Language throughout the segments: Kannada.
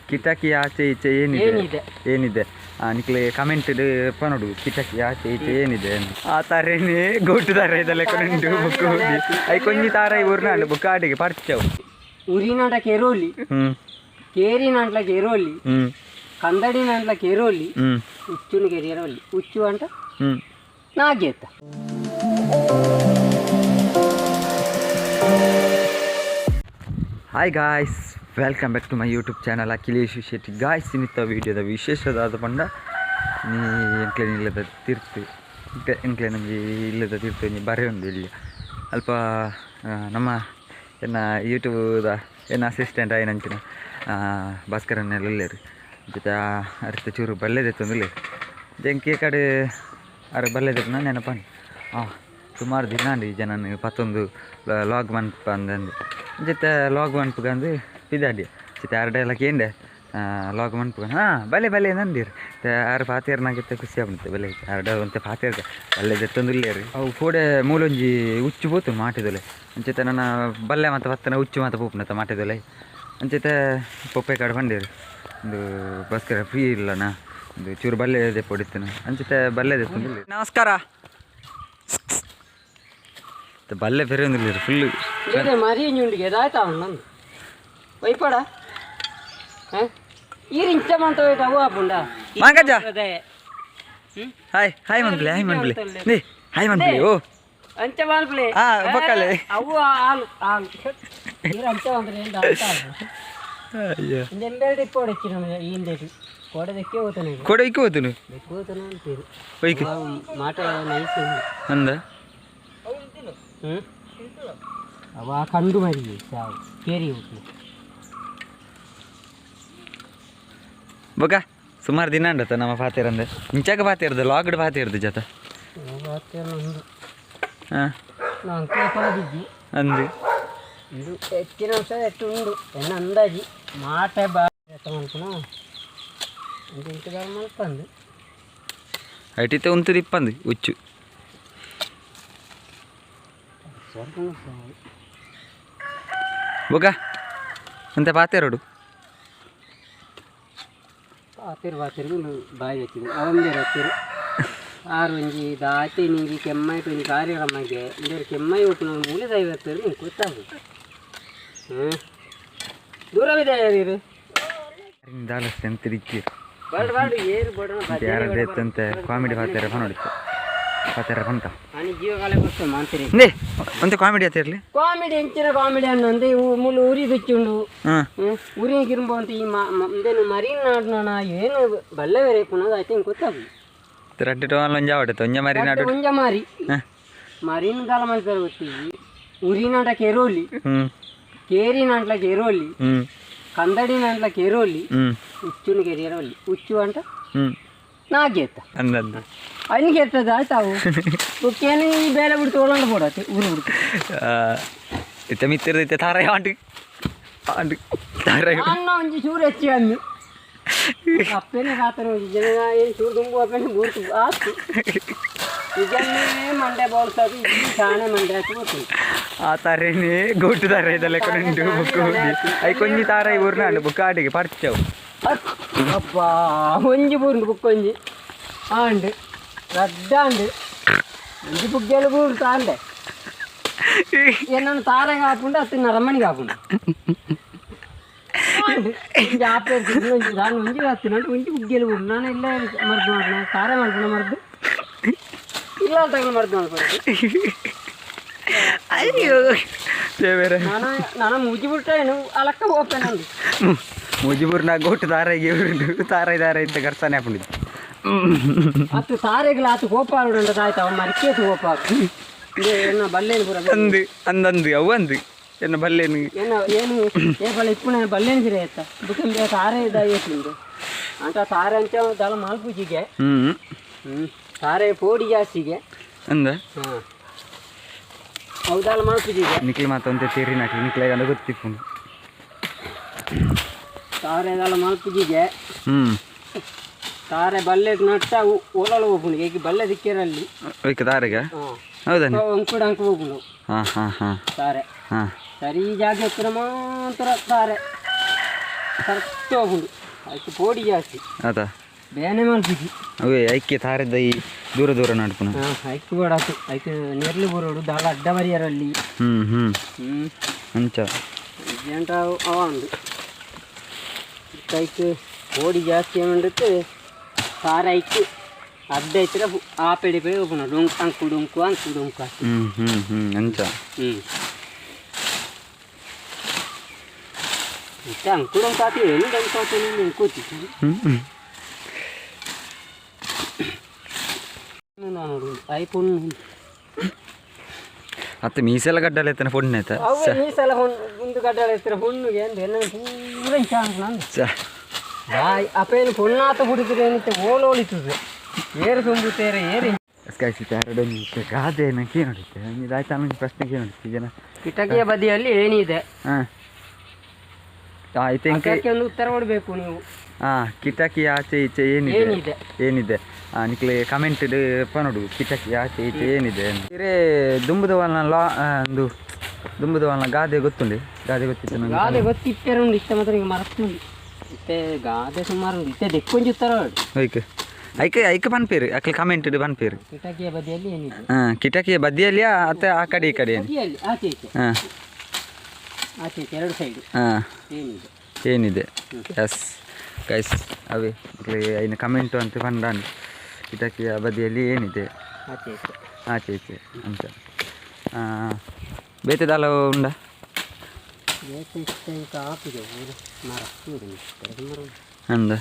ಕಿಟಕಿ ಆಚೆ ಈಚೆ ಏನಿದೆ ನಿಕ್ಲೆ ಕಮೆಂಟ್ ನೋಡು ಕಿಟಕಿ ಆಚೆ ಈಚೆ ಏನಿದೆ ಆ ತಾರೇನೆ ಗೊಟ್ಟು ತಾರ ಇದೆಲ್ಲ ಕೊಂಡು ಬುಕ್ ಹೋಗಿ ಅයි ಕೊಂಚಿ ತಾರ ಊರ್ನಾಡು ಬುಕ್ ಆಡಿಗೆ ಪರ್ಚವು ಉರಿನಾಟ ಕೆರೋಲಿ ಕೇರಿ ನಾಟ್ಲ ಕೆರೋಲಿ ಕಂದಡಿ ನಾಟ್ಲ ಕೆರೋಲಿ ಉಚ್ಚುನು ಕೆರಿಯರೋಲಿ ಉಚ್ಚು ಅಂಟ ನಾಗೇತ hi guys welcome back to my YouTube channel Akhilesh Shetty guys ಇನ್ನಿತ್ತ ವೀಡಿಯೋದ ವಿಶೇಷವಾದ ಪಂಡ ನೀ ಎಂಕ್ಲೇನು ಇಲ್ಲದ ತೀರ್ತು ಎಂಕ್ಲೆ ನನಗೆ ಇಲ್ಲದ ತೀರ್ತು ನೀ ಬರೀ ಒಂದು ಇಲ್ಲಿ ಅಲ್ಪ ನಮ್ಮ ಎನ್ನ ಯೂಟ್ಯೂಬ್ದ ಎನ್ನ ಅಸಿಸ್ಟೆಂಟ್ ಆಯ್ನಂಚಿನ ಭಾಸ್ಕರನ್ನೆಲ್ಲ ಇಲ್ಲೇರು ಜೊತೆ ಅರ್ಥ ಚೂರು ಬಲ್ಲೆದೆತ್ತೊಂದಿಲ್ಲ ಜಂಕಿ ಕಡೆ ಅರೆ ಬಲ್ಲೆದೆತ್ತು ನಾನು ನೆನಪಂಡು ಸುಮಾರು ದಿನ ಅಂಡಿ ಜನನು ಪತ್ತೊಂದು ಲಾಗ್ ಮನ್ಪ ಅಂದಂದು ಜೊತೆ ಲಾಗ್ ಮನ್ಪಗಂದು ಇದಾಡಿ ಜೊತೆ ಅರ್ಡೆಲ್ಲ ಕೇಂಡೆ ಲಾಗ್ ಮನ್ಪಗ ಬಲೆ ಬಲೆ ನಂದಿರು ಆರು ಪಾತೇರ್ನಾಗಿತ್ತೆ ಖುಷಿ ಆಗ್ಬಿಡುತ್ತೆ ಬಲೆ ಅರ್ಡ ಅಂತ ಪಾತೇರ್ಗ ಬಲ್ಲೆ ದೆತ್ತೊಂದಿಲ್ಲೇರಿ ಅವು ಫೋಡೆ ಮೂಲೊಂಜಿ ಉಚ್ಚು ಬೋತು ಮಾಟಿದೊಲೆ ಅಂಚೆತೆ ನನ್ನ ಬಲ್ಲೆ ಮತ್ತು ಭತ್ತನ ಉಚ್ಚು ಮತ್ತು ಪೂಪನತ್ತ ಮಾಟಿದೊಲೆ ಅಂಚೆತೆ ಪೊಪ್ಪೆ ಕಡೆ ಬಂದಿರು ಒಂದು ಬಸ್ಕರ ಫ್ರೀ ಇಲ್ಲನಾ ಒಂದು ಚೂರು ಬಲ್ಲೆ ದೆಪ್ಪೊಡಿತ್ತೇನೆ ಅಂಚೆತೆ ಬಲ್ಲೆ ದೆತ್ತೊಂದಿಲ್ಲ ನಮಸ್ಕಾರ ಬಲ್ಲೆ ಬೇರೆ ಒಂದಿಲ್ಲ ಫುಲ್ಲು ಮರಿ ಉಂಡಿಗೆ ಎದಾಯ್ತಾ ನಂದು ವೈಪಡ ಈರಿಂಚ ಮಂತ ಅವು ಹಾಪುಂಡ ಮಾಂಗಜ್ಜ ಹಾಯ್ ಹಾಯ್ ಮನ್ಪ್ಲೆ ಹಾಯ್ ಮನ್ಪ್ಲೆ ನೀ ಹಾಯ್ ಮನ್ಪ್ಲೆ ಓ ಅಂಚ ಮನ್ಪ್ಲೆ ಪಕ್ಕಲೆ ಅವು ಹಾಲು ಹಾಲು ನೀರು ಅಂಚ ಅಂದ್ರೆ ಎಂಬೆರಡು ಇಪ್ಪೊಡಚ್ಚಿ ನಮಗೆ ಹಿಂದೇಟು ಕೊಡದಕ್ಕೆ ಹೋತಾನೆ ಕೊಡಕ್ಕೆ ಹೋತನು ಹೋತಾನೆ ಅಂತೀರು ಒಯ್ಕೆ ಮಾಟ ನೈಸ್ ಅಂದ ಅವ ಕಂಡು ಮರಿ ಸಾವು ಕೇರಿ ಹೋಗ್ತು ಬೊಕ ಸುಮಾರು ದಿನ ಅಂಡತ್ತ ನಮ್ಮ ಪಾತೇರಂದೆ ಇಂಚಾಗ ಪಾತೇರ್ದು ಲಾಗ್ಡ್ ಪಾತೇರ್ದು ಜತ ನಾನು ಕೇಳಿದ್ದಿ ಅಂದು ಇದು ಹೆಚ್ಚಿನ ವರ್ಷ ಎಷ್ಟು ಉಂಡು ಎನ್ನ ಅಂದಾಜಿ ಮಾಟೆ ಬಾಳ್ಕಣ ಇಂಟು ಮಲ್ಪಂದು ಐಟಿತ್ತೆ ಉಂತುದು ಇಪ್ಪಂದು ಉಚ್ಚು ಬೊಕ ಅಂತೆ ಪಾತೇರೋಡು ಪಾತಿರು ಬಾಯಿ ಹಚ್ಚಿದ್ರು ಅವಂದೇ ಹತ್ತಿರು ಆರು ಒಂಜಿ ದಾಚೆ ನೀರು ಕೆಮ್ಮಾಯ್ತು ಒಂಜಿ ಕಾರ್ಯಕ್ರಮಕ್ಕೆ ಇಂದರ ಕೆಮ್ಮಾಯಿ ಒಟ್ಟು ನಾನು ಉಳಿದೈದು ಹತ್ತಿರ ನಿಂಗೆ ಗೊತ್ತಾಗುತ್ತೆ ದೂರವಿದೆ ಯಾರು ಎಂತೆ ಕಾಮಿಡಿ ಪಾತೇರ ನೋಡಿತ್ತು ಪಾತೇರ ಬಂತ ಜೀವಕಾಲ ಗೊತ್ತು ಮಾಡ್ತೀರಿ ಒಂದು ಕಾಮಿಡಿ ಆತಿರ್ಲಿ ಕಾಮಿಡಿ ಹೆಂಚಿನ ಕಾಮಿಡಿ ಅನ್ನೊಂದು ಮುಳ್ಳು ಉರಿ ಬೆಚ್ಚುಂಡು ಉರಿ ಕಿರುಂಬ ಅಂತ ಈ ಇದೇನು ಮರೀನ್ ನಾಡ್ನೋಣ ಏನು ಬಲ್ಲೆ ಬೇರೆ ಪುನಃ ಆಯ್ತು ಹಿಂಗೆ ಗೊತ್ತಾಗು ರಡ್ಡು ಒಂಜ ಆಡತ್ತು ಒಂಜ ಮರಿ ನಾಡು ಒಂಜ ಮಾರಿ ಮರೀನ್ ಕಾಲ ಮಾಡ್ತಾರೆ ಗೊತ್ತೀವಿ ಉರಿ ನಾಟ ಕೆರೋಲಿ ಕೇರಿ ನಾಟ್ಲ ಕೆರೋಲಿ ಕಂದಡಿ ನಾಟ್ಲ ಕೆರೋಲಿ ಉಚ್ಚುನು ಕೆರಿಯರೋಲಿ ಉಚ್ಚು ಅಂಟ ನಾಗೇತ ಅಂದಂದು ಅವನಿಗೆ ಎತ್ತದ ಆಯ್ತಾವು ಉಕ್ಕೇನು ಈ ಬೇಲೆ ಬಿಡ್ತು ಒಳಂಡು ಬಿಡತ್ತೆ ಊರು ಬಿಡ್ತು ಇತ್ತ ಮಿತ್ತಿರದೈತೆ ತಾರಾಯ ಆಂಟಿ ಆಂಟಿ ತಾರಾಯ ಅನ್ನ ಒಂಜಿ ಚೂರು ಹೆಚ್ಚಿ ಅಂದು ಅಪ್ಪೇನೆ ಕಾತನ ಜನ ಏನು ಚೂರು ತುಂಬು ಅಪ್ಪೇನೆ ಬೂರ್ತು ಆಯ್ತು ಇದನ್ನೇ ಮಂಡೆ ಬೋಳ್ಸೋದು ಇದು ಶಾಣೆ ಮಂಡೆ ಹಾಕಿ ಗೊತ್ತಿಲ್ಲ ಆ ತಾರೇನೆ ಗೊಟ್ಟು ತಾರ ಇದೆಲ್ಲ ಕೊಂಡು ಬುಕ್ ಹೋಗಿ ಅයි ಕೊಂಚಿ ತಾರ ಊರ್ನಾಡು ಬುಕ್ ಆಡಿಗೆ ಪರ್ಚವು ಅಪ್ಪ ಒಂಜಿ ಬೂರ್ದು ಬುಕ್ ಒಂಜಿ ಆಂಡು ರಡ್ಡಾಂಡು ಒಂಜಿ ಬುಗ್ಗೆಲ್ಲ ಬೂರ್ತು ಆಂಡೆ ಏನನ್ನು ತಾರೆಗೆ ಹಾಕೊಂಡು ಹತ್ತು ನರಮಣಿಗೆ ಹಾಕೊಂಡು ಒಂಜಿ ಆಪೆ ನಾನು ಒಂಜಿ ಹತ್ತಿನಂಟು ಒಂಜಿ ಬುಗ್ಗೆಲ್ಲ ಬೂರು ನಾನು ಎಲ್ಲ ಮರ್ದು ಮಾಡ್ದೆ ತಾರೆ ಮಾಡ್ಕೊಂಡು ಮರ್ದು ಇಲ್ಲ ತಗೊಂಡು ಮರ್ದು ಮಾಡ್ಕೊಂಡು ಅಯ್ಯೋ ಬೇರೆ ನಾನು ಮುಗಿಬಿಟ್ಟೇನು ಅಲಕ್ಕ ಹೋಗ್ತೇನೆ ಅಂದು ಮುಜಿಬೂರ್ನಾಗ ಗೊಟ್ಟು ತಾರಾಗಿ ತಾರಾಯಿ ತಾರ ಇದ್ದ ಕರ್ಸಾನೆ ಹಾಕೊಂಡಿದ್ದು ಅತ್ತು ತಾರೆಗಳು ಆತು ಗೋಪಾಲು ಆಯ್ತು ಅವ ಮರಿಕೇತು ಗೋಪಾಲು ಏನು ಬಲ್ಲೇನು ಪೂರ ಅಂದು ಅಂದಂದು ಅವು ಅಂದು ಎನ್ನ ಬಲ್ಲೇನು ಏನು ಏನು ಏ ಬಲ್ಲ ಇಪ್ಪು ಬಲ್ಲೇನು ಸಿರೆ ಆಯ್ತ ಬುಕ್ಕ ತಾರೆ ಇದಾಗಿಂದು ಅಂತ ತಾರೆ ಅಂತ ದಳ ಮಾಲ್ಪೂಜಿಗೆ ತಾರೆ ಪೋಡಿ ಜಾಸ್ತಿಗೆ ಅಂದ ಹೌದಲ್ಲ ಮಾಲ್ಪೂಜಿಗೆ ನಿಕ್ಲಿ ಮಾತಂತೆ ತೀರಿ ನಾಕಿ ನಿಕ್ಲಾಗ ಅಂದ ಗೊತ್ತಿಪ್ಪು ತಾರೆ ದಳ ಮಾಲ್ಪೂಜಿಗೆ ತಾರೆ ಬಲ್ಲೆ ನಟ್ಟ ಓಲೋಳು ಹೋಗ್ಕೊಂಡು ಈಗ ಬಲ್ಲೆ ದಿಕ್ಕಿರಲ್ಲಿ ತಾರೆಗ ಹೌದಾ ಅಂಕುಡ ಅಂಕು ಹೋಗ್ಕೊಂಡು ಹಾಂ ಹಾಂ ಹಾಂ ತಾರೆ ಸರಿ ಜಾಗ ಎತ್ತರ ಮಾತ್ರ ತಾರೆ ಕರೆಕ್ಟ್ ಹೋಗುದು ಅದಕ್ಕೆ ಪೋಡಿ ಜಾಸ್ತಿ ಅದಾ ಬೇನೆ ಮಲ್ಪಿಸಿ ಅವೇ ಐಕ್ಯ ತಾರದ ಈ ದೂರ ದೂರ ನಡ್ಪುನ ಐಕ್ಯ ಬೋಡಾತು ಐಕ್ಯ ನೆರ್ಲಿ ಬೋರೋಡು ದಾಳ ಅಡ್ಡ ಮರಿಯರಲ್ಲಿ ಅಂಚ ಜಂಟ ಅವ ಉಂಡು ಐಕ್ ಪೋಡಿ ಜಾಸ್ತಿ ಏನುಂಡುತ್ತೆ ಸಾರ ಐಕ್ ಅಡ್ಡ ಐತ್ರ ಆ ಪೆಡಿ ಪೇ ಹೋಗೋಣ ಡೊಂಕು ಅಂಕು ಡೊಂಕು ಅಂಚ ಇಷ್ಟ ಅಂಕು ಡೊಂಕು ಆತಿ ಏನು ಡೊಂಕು ಆತಿ ನೀನು ಕೂತಿತ್ತು ಐಫೋನ್ ಮತ್ತೆ ಮೀಸೆಲ್ಲ ಗಡ್ಡಲ್ಲ ಎತ್ತನ ಫೋನ್ ಆಯ್ತಾ ಮೀಸೆಲ್ಲ ಒಂದು ಗಡ್ಡಲ ಎತ್ತರ ಹುಣ್ಣಿಗೆ ಅಂದ್ರೆ ಪೂರ ಇಷ್ಟ ಅನ್ಕೊಂಡು ಅಪ್ಪೇನು ಪುಣ್ಣಾತ ಹುಡುಕಿದ್ರೆ ಏನಿತ್ತೆ ಓಲೋಳಿತದೆ ಏರು ತುಂಬುತ್ತೇರೆ ಏರಿ ಸ್ಕೈಸಿತ ಎರಡೊಂದು ಗಾದೆ ಏನಕ್ಕೆ ನೋಡುತ್ತೆ ಇದಾಯ್ತಾ ನನಗೆ ಪ್ರಶ್ನೆಗೆ ನೋಡುತ್ತೆ ಜನ ಕಿಟಕಿಯ ಬದಿಯಲ್ಲಿ ಏನಿದೆ ಹಾಂ ಐ ಥಿಂಕ್ ಒಂದು ಉತ್ತರ ಕೊಡಬೇಕು ನೀವು ಹಾಂ ಕಿಟಕಿ ಆಚೆ ಈಚೆ ಏನಿದೆ ನಿಕ್ಲೆ ಕಮೆಂಟ್ ನೋಡು ಕಿಟಕಿ ಆಚೆ ಈಚೆ ಏನಿದೆ ಬೇರೆ ದುಂಬುದವಲ್ನ ಗಾದೆ ಗೊತ್ತುಂಡಿ ಗಾದೆ ಗೊತ್ತಿತ್ತು ನನಗೆ ಗಾದೆ ಗೊತ್ತಿತ್ತೇರ ಉಂಡು ಇಷ್ಟ ಮಾತ್ರ ಈಗ ಮರತ್ತುಂಡು ಇತ್ತೆ ಗಾದೆ ಸುಮಾರು ಉಂಡು ಇತ್ತೆ ದೆಕ್ಕೊಂಜಿ ಉತ್ತರ ಐಕೆ ಪನ್ಪೇರು ಅಕ್ಲೆ ಕಮೆಂಟ್ ಪನ್ಪೇರು ಕಿಟಕಿಯ ಬದಿಯಲ್ಲಿ ಏನಿದೆ ಕಿಟಕಿಯ ಬದಿಯಲ್ಲಿ ಅತ್ತೆ ಆ ಕಡೆ ಈ ಕಡೆ ಆಚೆ ಈಚೆ ಆಚೆ ಈಚೆ ಎರಡು ಸೈಡ್ ಏನಿದೆ ಎಸ್ ಗೈಸ್ ಅವೇ ಐನ ಕಮೆಂಟು ಅಂತ ಬಂದಾನೆ ಕಿಟಕಿಯ ಬದಿಯಲ್ಲಿ ಏನಿದೆ ಆಚೆ ಈಚೆ ಅಂತ ಬೇತೆದಾಲ ಉಂಡ ಅಂದ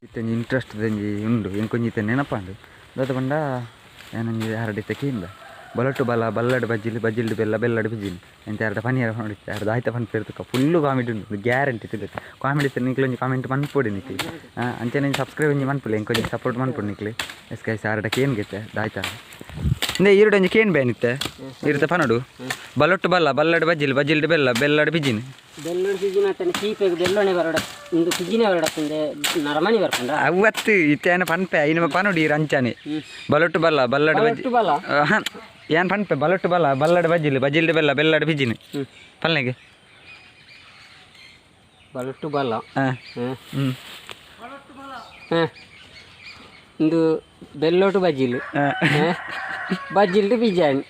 ಇತ್ತಂಜಿ ಇಂಟ್ರೆಸ್ಟ್ ತಂಜಿ ಉಂಡು ಎಂಕೊಂಜಿತ್ತೆ ನೆನಪಂಡು ದೊಡ್ಡ ಬಂಡ ಏನಂಜಿ ಹರಡಿತ್ತೆ ಕೀಂದ ಬಲಟು ಬಲ ಬಲ್ಲಡ್ ಬಜ್ಜಿಲ್ಡು ಬೆಲ್ಲ ಬೆಲ್ಲಡ್ ಬಿಜಿಲ್ ಎಂತ ಎರಡು ಪನೀರ ನೋಡಿತ್ತೆ ಎರಡು ಆಯ್ತ ಪನ್ಪೇರ್ತಕ್ಕ ಫುಲ್ಲು ಕಾಮಿಡಿ ಉಂಟು ಗ್ಯಾರಂಟಿ ತಿಳ್ಳುತ್ತೆ ಕಾಮಿಡಿ ನಿಕ್ಲೊಂಜಿ ಕಾಮೆಂಟ್ ಮನ್ಪೊಡಿ ನಿಕ್ಲಿ ಅಂಚೆ ಸಬ್ಸ್ಕ್ರೈಬ್ ಒಂಜಿ ಮನ್ಪುಲಿ ಎಂಕೊಂಜಿ ಸಪೋರ್ಟ್ ಮನ್ಪೊಡು ನಿಕ್ಲಿ ಎಸ್ಕೈಸ್ ಆರಡಕ್ಕೆ ಏನು ಗೆತ್ತೆ ದಾಯ್ತಾ ಇಂದೇ ಈರುಡೊಂಜಿ ಕೇನ್ ಬೇನಿತ್ತೆ ಇರುತ್ತೆ ಪನೋಡು ಬಲೊಟ್ಟು ಬಲ್ಲ ಬಲ್ಲಡ್ ಬಜ್ಜಿಲ್ಡು ಬೆಲ್ಲ ಬೆಲ್ಲಡ್ ಬಿಜಿನ್ ಬೆಲ್ಲೋಡು ಪಿಜಿನ ಚೀಪೆಗೆ ಬೆಲ್ಲೋಣೆ ಬರೋಡ ಇಂದು ಪಿಜಿನೇ ಬರೋಡತ್ತಂದೆ ನರಮಣಿ ಬರ್ಕೊಂಡ ಅವತ್ತು ಇತ್ತೇನ ಪನ್ಪೆ ಐನ ಪನೋಡಿ ರಂಚಾನೆ ಬಲೊಟ್ಟು ಬಲ್ಲ ಬಲ್ಲಡ್ ಬಜ್ಜಿ ಹಾಂ ಏನು ಪನ್ಪೆ ಬಲೊಟ್ಟು ಬಲ್ಲ ಬಲ್ಲಡ್ ಬಜ್ಜಿಲ್ಡು ಬೆಲ್ಲ ಬೆಲ್ಲಡ್ ಬಿಜಿನ್ ಪಲ್ನೆಗೆ ಬಲೊಟ್ಟು ಬಲ್ಲ ಇಂದು ಬೆಲ್ಲೋಟು ಬಜ್ಜಿಲು ಬಜ್ಜಿಲ್ಡು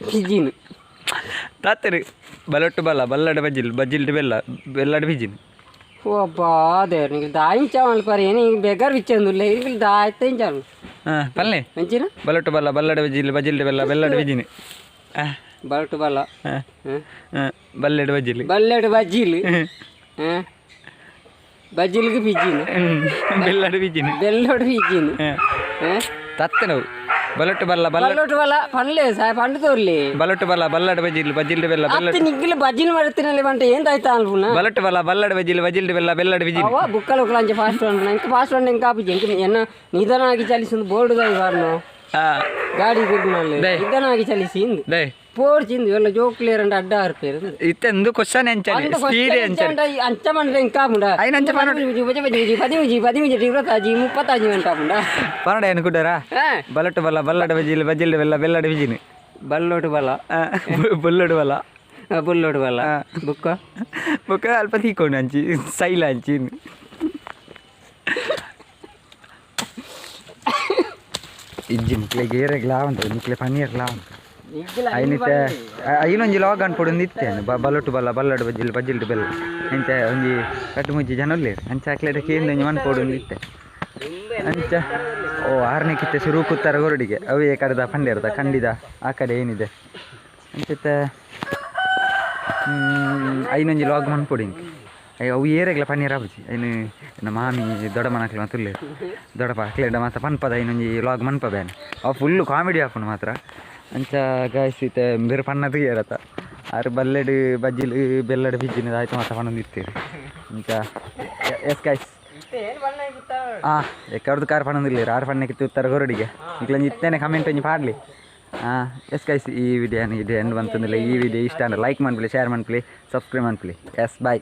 ಪಿಜಿನ್ ತಾತರು ಬಲೊಟ್ಟು ಬಲ್ಲ ಬಲ್ಲಡ್ ಬಜ್ಜಿಲ್ಡು ಬೆಲ್ಲ ಬೆಲ್ಲಡ್ ಬಿಜಿನ್ ಓ ಅಬ್ಬಾ ಅದೇ ನೀವು ದಾಯಿಂಚಾವಲ್ ಪರಿ ಏನು ಈಗ ಬೇಗಾರ್ ವಿಚ್ಚಂದುಲ್ಲ ಈಗ ದಾಯ್ತಂಚಾಲು ಪಲ್ಲೆ ಮಂಚಿನ ಬಲೊಟ್ಟು ಬಲ್ಲ ಬಲ್ಲಡ್ ಬಜ್ಜಿಲ್ಡು ಬೆಲ್ಲ ಬೆಲ್ಲಡ್ ಬಿಜಿನ್ ಬಲೊಟ್ಟು ಬಲ್ಲ ಬಲ್ಲೆಡ್ ಬಜ್ಜಿಲ್ ಬಜ್ಜಿಲ್ಗೆ ಪಿಜಿನ್ ಬೆಲ್ಲಡ್ ಬಿಜಿನ್ ಬೆಲ್ಲೋಡು ಪಿಜಿನ್ ತತ್ತೆ ನಾವು ಬಲೊಟ್ಟು ಬಲ್ಲ ಬಲ್ಲೋಟು ಬಲ್ಲ ಪನ್ಲೆ ಸಾಯ್ ಪಂಡು ತೋರ್ಲಿ ಬಲೊಟ್ಟು ಬಲ್ಲ ಬಲ್ಲಡ್ ಬಜ್ಜಿಲ್ಡು ಬೆಲ್ಲ ಬೆಲ್ಲಡ್ ನಿಗ್ಗಿಲು ಬಜ್ಜಿಲ್ ಮರತ್ತಿನಲ್ಲಿ ಬಂಟ ಏಂತಾಯ್ತಾ ಅನ್ಪುನ ಬಲೊಟ್ಟು ಬಲ್ಲ ಬಲ್ಲಡ್ ಬಜ್ಜಿಲ್ಡು ಬೆಲ್ಲ ಬೆಲ್ಲಡ್ ಬಿಜಿನ್ ಅವ ಬುಕ್ಕಲು ಅಂಚೆ ಫಾಸ್ಟ್ ಉಂಟು ಇಂಕ ಫಾಸ್ಟ್ ಉಂಟು ಇಂಕ ಆಪುಜಿ ಇಂಕ ಎನ್ನ ನಿಧಾನವಾಗಿ ಚಲಿಸಿಂದು ಬೋರ್ಡು ವಾರ್ನು ಗಾಡಿ ತಿರುಗಿನಲ್ಲಿ ನಿಧಾನವಾಗಿ ಚಲಿಸಿ ಇಂದು ಪೋಡ್ಚಿಂದು ಎಲ್ಲ ಜೋಕ್ಲೇರ್ ಅಂಡ್ ಅಡ್ಡ ಆರ್ಪೇರು ಇತ್ತೆಂದು ಕ್ವಶನ್ ಎಂಚಾನೆ ಸ್ಪೀಡ್ ಎಂಚಾನೆ ಅಂಚ ಮಂಡ್ರೆ ಇಂಕ ಮುಂಡ ಐನ ಅಂಚ ಪದಿಮೂಜಿ ಇಪ್ಪತ್ತಾಜಿ ಮುಪ್ಪತ್ತಾಜಿ ಗಂಟ ಮುಂಡ ಪನ್ನಡ ಏನು ಕುಡ್ಡಾರಾ ಬಲೊಟ್ಟು ಬಲ್ಲ ಬಲ್ಲಡ್ ಬಜ್ಜಿಲ್ಡು ಬೆಲ್ಲ ಬೆಲ್ಲಡ್ ಬಿಜಿನ್ ಬಲ್ಲೋಟು ಬಲ್ಲ ಬಲ್ಲೋಡು ಬಲ್ಲ ಬುಲ್ಲೋಡು ಬಲ್ಲ ಬುಕ್ಕ ಅಲ್ಪ ತೀಕೊಂಡು ಅಂಚಿ ಸೈಲ ಅಂಚಿ ಇಜ್ಜಿ ನಿಕ್ಲೆ ಗೇರೆಗೆ ಲಾವಂತ ನಿಕ್ಲೆ ಪನ್ನೀರ್ ಲಾವಂತ ಐನಿತ್ತೆ ಐನೊಂಜಿ ಲಾಗ್ ಅನ್ಪೊಡು ಇತ್ತೇನು ಬಲೊಟ್ಟು ಬಲ್ಲ ಬಲ್ಲಡ್ ಬಜ್ಜಿಲ್ಡು ಬೆಲ್ಲ ಎಂಚ ಒಂಜಿ ಕಟ್ಟು ಮುಜ್ಜಿ ಜನ ಒಲ್ಲೇರು ಅಂಚ ಹಾಕ್ಲೇಟ ಕೇಂದ್ರ ಮನ್ಪೊಡು ಇತ್ತೆ ಅಂಚ ಓ ಆರನೇ ಕಿತ್ತೆ ಶುರು ಕೂತಾರ ಹೊರಡಿಗೆ ಅವೇ ಕರೆದ ಪಂಡಿರ್ದ ಕಂಡಿದ ಆ ಕಡೆ ಏನಿದೆ ಅಂಚತ್ತೆ ಐನೊಂಜಿ ಲಾಗ್ ಮನ್ಪೊಡಿ ಅವು ಏರೆಗ್ಲ ಪನ್ನೀರ್ ಆಪುಜಿ ಐನು ನಮ್ಮ ಮಾಮಿ ದೊಡ್ಡ ಮನಕ್ಲೆ ತುಲ್ಲೇರು ದೊಡ್ಡಪ್ಪ ಹಾಕ್ಲೇಡ ಮಾತ್ರ ಪನ್ಪದ ಐನೊಂಜಿ ಲಾಗ್ ಮನ್ಪಬೇನೆ ಅವು ಫುಲ್ಲು ಕಾಮಿಡಿ ಹಾಪುನು ಮಾತ್ರ ಅಂಚ ಗಾಯ್ಸಿತ್ತೆ ಬೇರೆ ಪನ್ನದು ಏರತ್ತ ಆರು ಬಲ್ಲೆಡ್ ಬಜ್ಜಿಲು ಬೆಲ್ಲಡ್ ಬಿಜ್ಜಿನ ಆಯ್ತು ಮಾತ್ರ ಪನ್ನೊಂದು ಇರ್ತೀರಿ ಅಂಚ ಎಸ್ ಗಾಯ್ಸ್ ಎಕ್ಕರ್ದು ಕಾರ್ ಪನ್ನೊಂದಿಲ್ಲ ಆರು ಪಣ್ಣಕ್ಕೆ ಉತ್ತರ ಹೊರಡಿಗೆ ಈಗಲೊಂದು ಇತ್ತೇನೆ ಕಮೆಂಟ್ ಒಂಜಿ ಪಾಡ್ಲಿ ಎಸ್ ಗಾಯ್ಸ್ ಈ ವಿಡಿಯೋ ಎಂಡ್ ಬಂತಂದಿಲ್ಲ ಈ ವಿಡಿಯೋ ಇಷ್ಟ ಅಂದ್ರೆ ಲೈಕ್ ಮಾಡ್ಬಿಡಿ ಶೇರ್ ಮಾಡ್ಬಿಡಿ ಸಬ್ಸ್ಕ್ರೈಬ್ ಮಾಡ್ಬಿಡಿ ಎಸ್ ಬಾಯ್